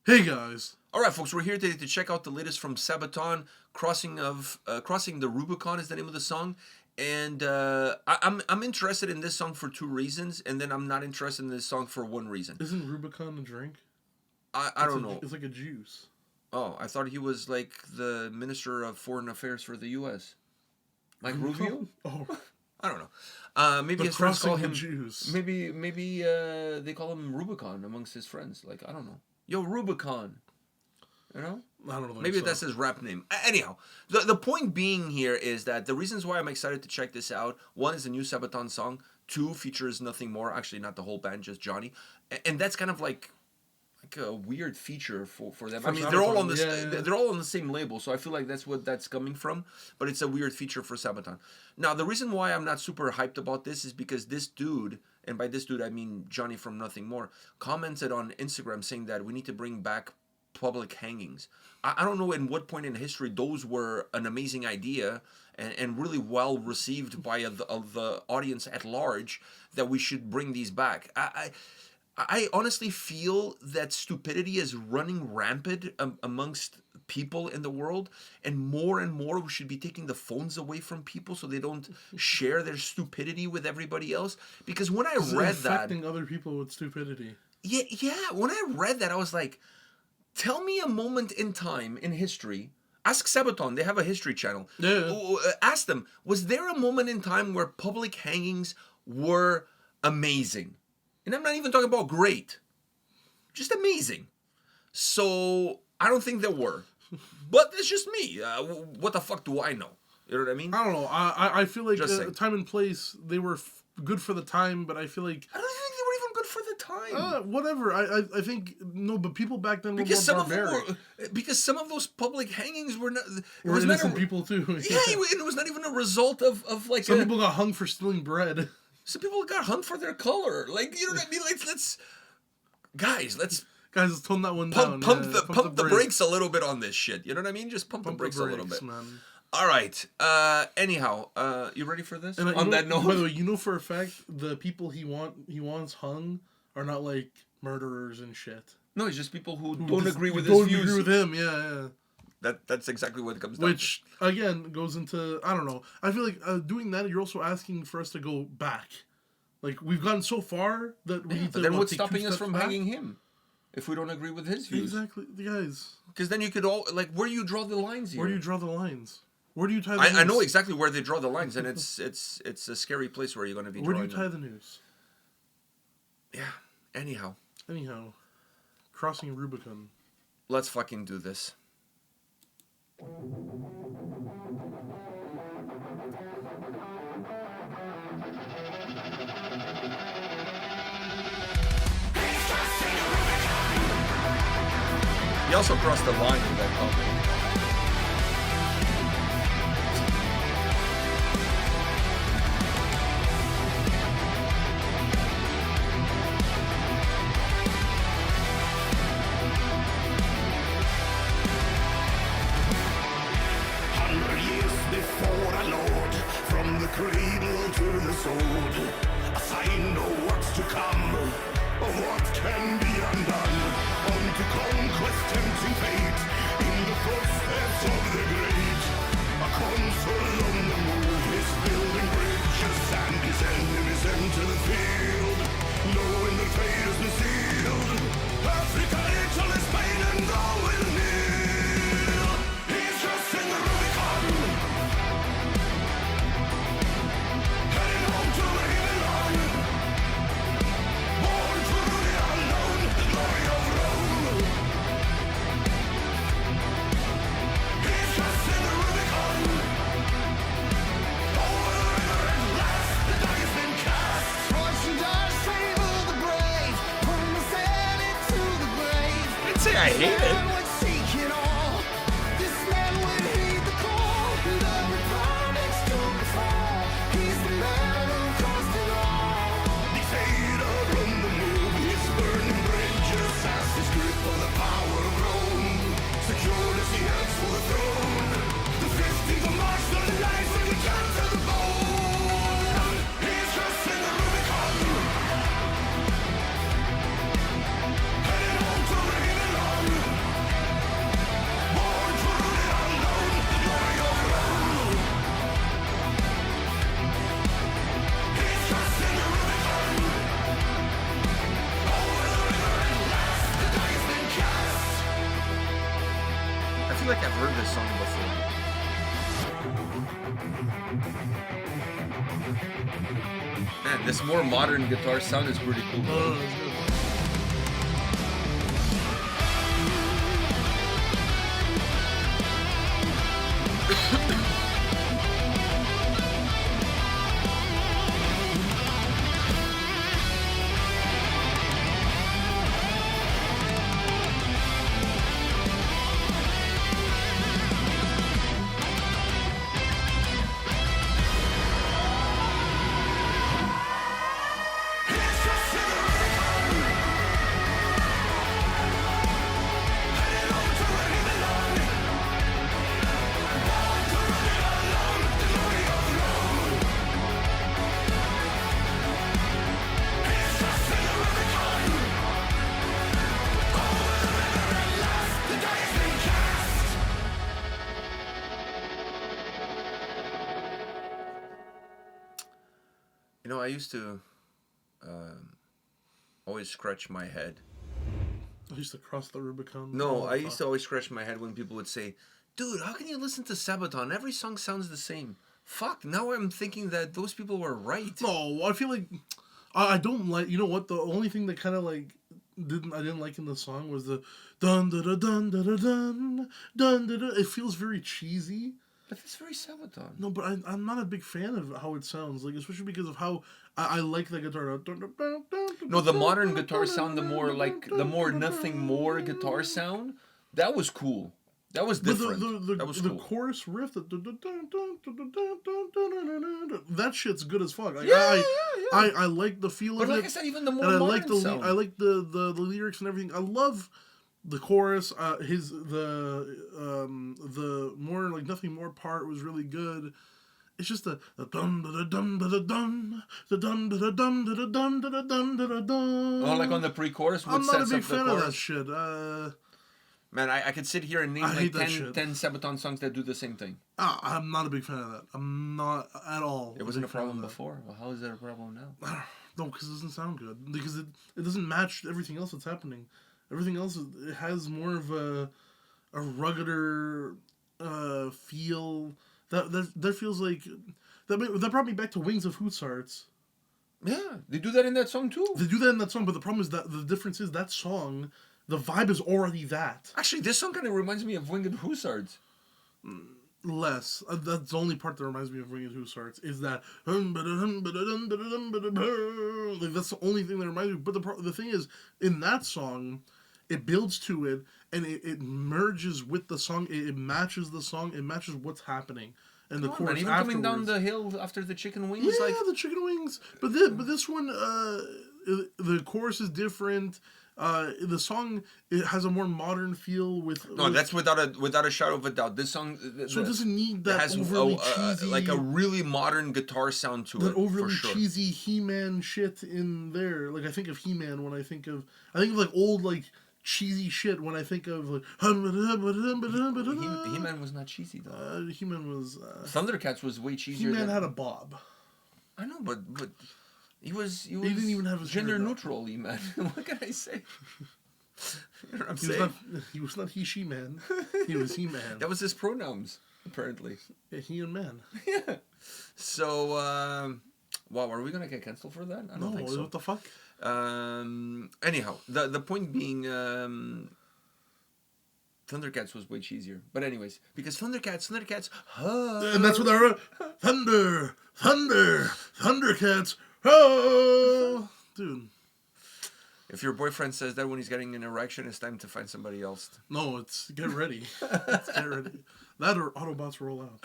Hey guys. All right, folks, we're here today to check out the latest from Sabaton. Crossing the Rubicon is the name of the song, and I'm interested in this song for two reasons, and then I'm not interested in this song for one reason. Isn't Rubicon a drink? I don't know. It's like a juice. Oh, I thought he was like the Minister of Foreign Affairs for the U.S. Like Rubio? Oh, I don't know. Maybe his friends call him Jews. Maybe they call him Rubicon amongst his friends. Like, I don't know. Yo, Rubicon. You know? I don't know. Maybe that's his rap name. Anyhow, the point being here is that the reasons why I'm excited to check this out, one is a new Sabaton song, two features nothing more, actually not the whole band, just Johnny, and that's kind of like a weird feature for them. I mean, they're all on this, they're all on the same label, so I feel like that's what that's coming from. But it's a weird feature for Sabaton. Now, the reason why I'm not super hyped about this is because this dude, and by this dude I mean Johnny from Nothing More, commented on Instagram saying that we need to bring back public hangings. I don't know in what point in history those were an amazing idea and really well received by the audience at large that we should bring these back. I honestly feel that stupidity is running rampant amongst people in the world, and more we should be taking the phones away from people so they don't share their stupidity with everybody else. Because when I read that, affecting other people with stupidity. Yeah. When I read that, I was like, tell me a moment in time in history. Ask Sabaton. They have a history channel. Yeah. Ask them, was there a moment in time where public hangings were amazing? And I'm not even talking about great. Just amazing. So, I don't think there were. But it's just me. What the fuck do I know? You know what I mean? I don't know. I feel like time and place, they were good for the time, but I feel like... I don't think they were even good for the time. Whatever. I think... No, but people back then were because more some barbaric. Because some of those public hangings were not... Were innocent people too. Yeah, it was not even a result of like... Some people got hung for stealing bread. Some people got hung for their color. Like, you know what I mean? Let's Guys, let's tone that one down. Pump the brakes a little bit on this shit. You know what I mean? Just pump the brakes a little bit. Man. All right. Anyhow, you ready for this? On that note, by the way, you know for a fact the people he wants hung are not like murderers and shit. No, it's just people who don't agree with his views. Don't agree with him. Yeah. That's exactly what it comes down to. Which again goes into, I don't know. I feel like doing that, you're also asking for us to go back. Like, we've gotten so far that we need to. But then what's stopping us from hanging him? If we don't agree with his views. Exactly, guys. Because then you could all, like, where do you draw the lines here? Where do you draw the lines? Where do you tie the noose? I know exactly where they draw the lines, and it's a scary place where you're going to be drawing them. Where do you tie the noose? Yeah. Anyhow. Crossing Rubicon. Let's fucking do this. He also crossed the line with that comment. Cradle to the sword, a sign of what's to come, of what can be undone. On to conquest, tempting fate, in the footsteps of the great. A consul on the move, he's building bridges, and his enemies enter the field, knowing the fate has been sealed. Africa, Italy, Spain, and Gaul will kneel. He's crossing the Rubicon. I hate it. Heading home to the Rubicon. Man, this more modern guitar sound is pretty cool. That's good. You know, I used to always scratch my head. I used to cross the Rubicon. No, I used to always scratch my head when people would say, "Dude, how can you listen to Sabaton? Every song sounds the same." Fuck, now I'm thinking that those people were right. No, I feel like I don't like. You know what? The only thing that kind of like I didn't like in the song was the dun da da dun da da dun dun da da. It feels very cheesy. But it's very Sabaton. No, but I'm not a big fan of how it sounds. Like, especially because of how I like the guitar. No, the modern guitar sound, the more nothing more guitar sound, that was cool. That was different. That was the cool. chorus riff, that shit's good as fuck. Like, Yeah. I like the feel But of like it. I said, even the more And I modern like the sound. I like the lyrics and everything. I love the chorus. The more like nothing more part was really good. It's just the dum da da dum da da dum the dum da da dum da da dum da da dum da da dum. Oh, like on the pre-chorus, what I'm not a sets big up the fan of that chorus? shit. Man, I could sit here and name I like hate that 10 shit. Sabaton songs that do the same thing. I'm not a big fan of that. I'm not at all. It wasn't a big fan of problem that. before. Well, how is that a problem now? No, because it doesn't sound good. Because it doesn't match everything else that's happening. Everything else it has more of a ruggeder feel. That feels like that brought me back to Wings of Hussards. Yeah, they do that in that song too. They do that in that song, but the problem is that the difference is that song, the vibe is already that. Actually, this song kind of reminds me of Winged Hussards. Less. That's the only part that reminds me of Wings of Hussards is that. Like, that's the only thing that reminds me. But the thing is, in that song, it builds to it and it merges with the song. It matches the song. It matches what's happening. And the chorus even afterwards. coming down the hill after the chicken wings, Yeah, like the chicken wings. But this one, the chorus is different. The song it has a more modern feel with. no, that's without a shadow of a doubt. This song, So it doesn't need that has overly cheesy, like a really modern guitar sound to that it. overly for sure. cheesy He-Man shit in there. Like I think of He-Man when I think of like old like cheesy shit when I think of like. He-Man was not cheesy though. He-Man was. Thundercats was way cheesier. He-Man than, had a bob. I know, but he was didn't even have his hair gender done. neutral. He-Man. What can I say? You know what I'm saying? He was not he man. He was He-Man. That was his pronouns, apparently. He and man. Yeah. So, wow, are we gonna get canceled for that? I don't think so. What the fuck? Anyhow, the point being, Thundercats was way cheesier. But anyways, because Thundercats, And that's what I wrote. Thundercats. Oh, dude. if your boyfriend says that when he's getting an erection, it's time to find somebody else. No, it's get ready. Get ready. That or Autobots roll out.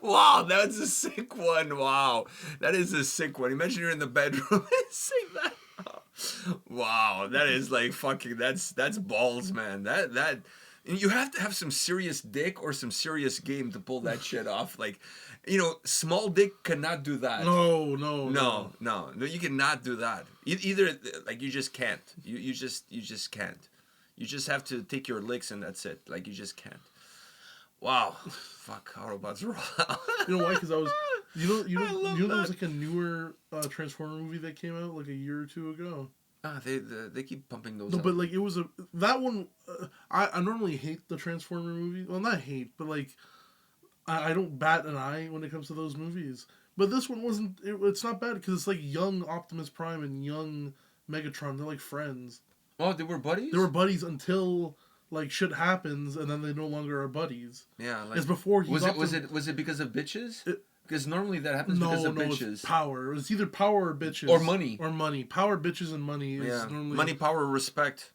Wow, that's a sick one. Wow, that is a sick one. Imagine you're in the bedroom and sing that. Wow, that is like fucking. That's balls, man. That you have to have some serious dick or some serious game to pull that shit off. Like, small dick cannot do that. No. No, you cannot do that. Either like you just can't. You just can't. You just have to take your licks and that's it. Like you just can't. Wow, fuck Autobots roll out. You know why? Because I was, there was that. like a newer Transformer movie that came out like a year or two ago. They keep pumping those. No, out. but like it was that one. I normally hate the Transformer movie. Well, not hate, but like I don't bat an eye when it comes to those movies. But this one wasn't. It's not bad because it's like young Optimus Prime and young Megatron. They're like friends. Oh, they were buddies? They were buddies until like shit happens, and then they no longer are buddies. Yeah, like... It's before he was it because of bitches? Because normally that happens because of bitches. It's power. It's either power or bitches. Or money. Or money. Power, bitches, and money is normally... Money, power, respect.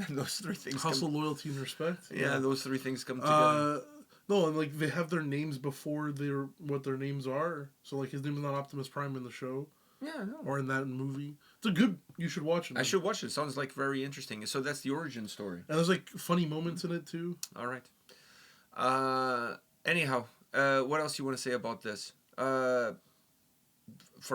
Those three things Hustle, loyalty, and respect. Yeah, those three things come together. No, and like they have their names before what their names are. So like his name is not Optimus Prime in the show. Yeah, no. Or in that movie. It's a good... You should watch it. I should watch it. Sounds like very interesting. So that's the origin story. And there's like funny moments in it too. All right. Anyhow, what else you want to say about this? For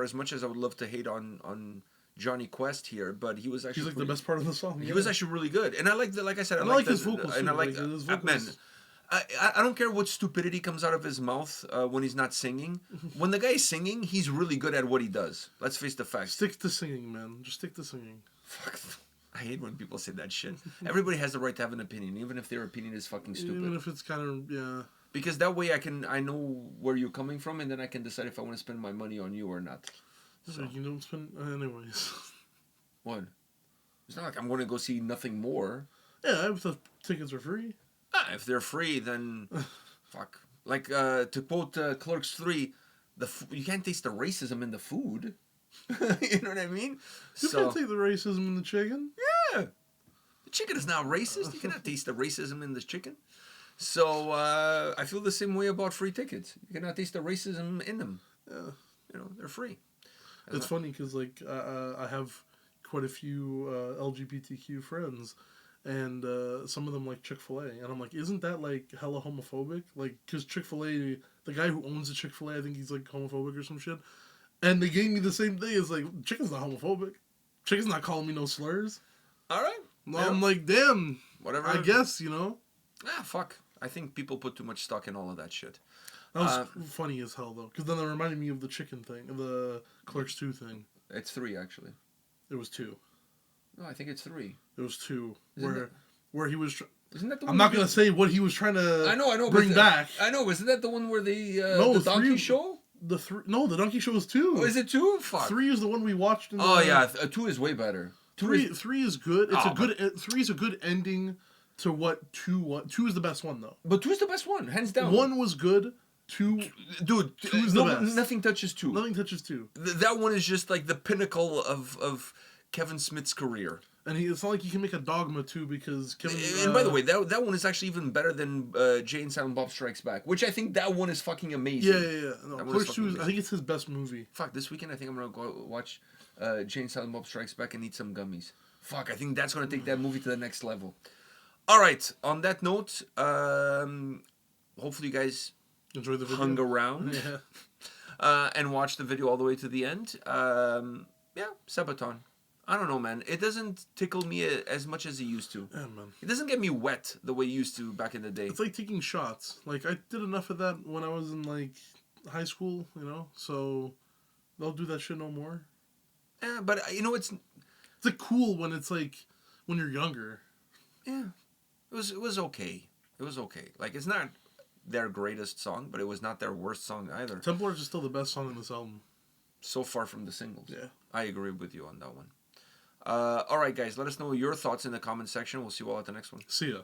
as much as I would love to hate on Johnny Quest here, but he was actually... He's like the best part of the song. He was actually really good. And I like like I said, I like his vocals and too. I like his vocals. man, I don't care what stupidity comes out of his mouth when he's not singing. When the guy's singing, he's really good at what he does. Let's face the facts. Stick to singing, man. Just stick to singing. Fuck. I hate when people say that shit. Everybody has the right to have an opinion, even if their opinion is fucking stupid. Even if it's kind of, yeah. Because that way I know where you're coming from, and then I can decide if I want to spend my money on you or not. So you don't spend... anyways. What? It's not like I'm going to go see Nothing More. Yeah, if the tickets are free. If they're free, then fuck. Like to quote Clerks 3, you can't taste the racism in the food. You know what I mean? You can't take the racism in the chicken. Yeah, the chicken is not racist. You cannot taste the racism in this chicken. So I feel the same way about free tickets. You cannot taste the racism in them. Yeah, you know they're free. It's funny because like I have quite a few LGBTQ friends. And some of them like Chick-fil-A. And I'm like, isn't that like hella homophobic? Like, because Chick-fil-A, the guy who owns the Chick-fil-A, I think he's like homophobic or some shit. And they gave me the same thing. It's like, chicken's not homophobic. Chicken's not calling me no slurs. All right. No, yeah. I'm like, damn. Whatever. I guess, you know? Fuck. I think people put too much stock in all of that shit. That was funny as hell, though. Because then it reminded me of the chicken thing, of the Clerks 2 thing. It's 3, actually. It was 2. No, I think it's 3. It was 2. Where he was... Isn't that the one I'm not going to say what he was trying to I know, bring back. I know. Isn't that the one where the donkey show? The donkey show is 2. Oh, is it 2? Fuck. 3 is the one we watched. In yeah. 2 is way better. 3 is good. It's 3 is a good ending to what 2 was. 2 is the best one, though. But 2 is the best one, hands down. 1 was good. 2... Dude, 2 is the best. Nothing touches 2. Nothing touches 2. That one is just like the pinnacle of Kevin Smith's career. And it's not like you can make a Dogma 2 because Kevin... And by the way, that one is actually even better than Jay and Silent Bob Strikes Back, which I think that one is fucking amazing. Yeah. No, Clerks 2 I think it's his best movie. Fuck, this weekend I think I'm going to go watch Jay and Silent Bob Strikes Back and eat some gummies. Fuck, I think that's going to take that movie to the next level. All right, on that note, hopefully you guys enjoy the video. Hung around and watched the video all the way to the end. Sabaton. I don't know, man. It doesn't tickle me as much as it used to. Yeah, man. It doesn't get me wet the way it used to back in the day. It's like taking shots. Like, I did enough of that when I was in, like, high school, you know? So, they'll do that shit no more. Yeah, but, you know, it's like, cool when it's, like, when you're younger. Yeah. It was okay. It was okay. Like, it's not their greatest song, but it was not their worst song either. Templars is still the best song on this album. So far from the singles. Yeah. I agree with you on that one. All right, guys, let us know your thoughts in the comment section. We'll see you all at the next one. See ya.